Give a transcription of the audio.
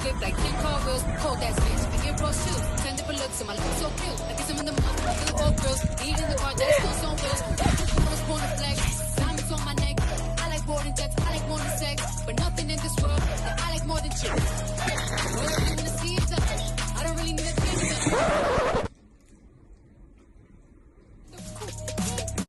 flip like 10 car wheels. Cold ass bitch, I get raw shoes. 10 different looks and my lips so cute. I guess I'm in the mood, I feel old girls. Eat in the car, that's still so real. I was born to flex, diamonds on my neck. I like boarding jets, I like more than sex, but nothing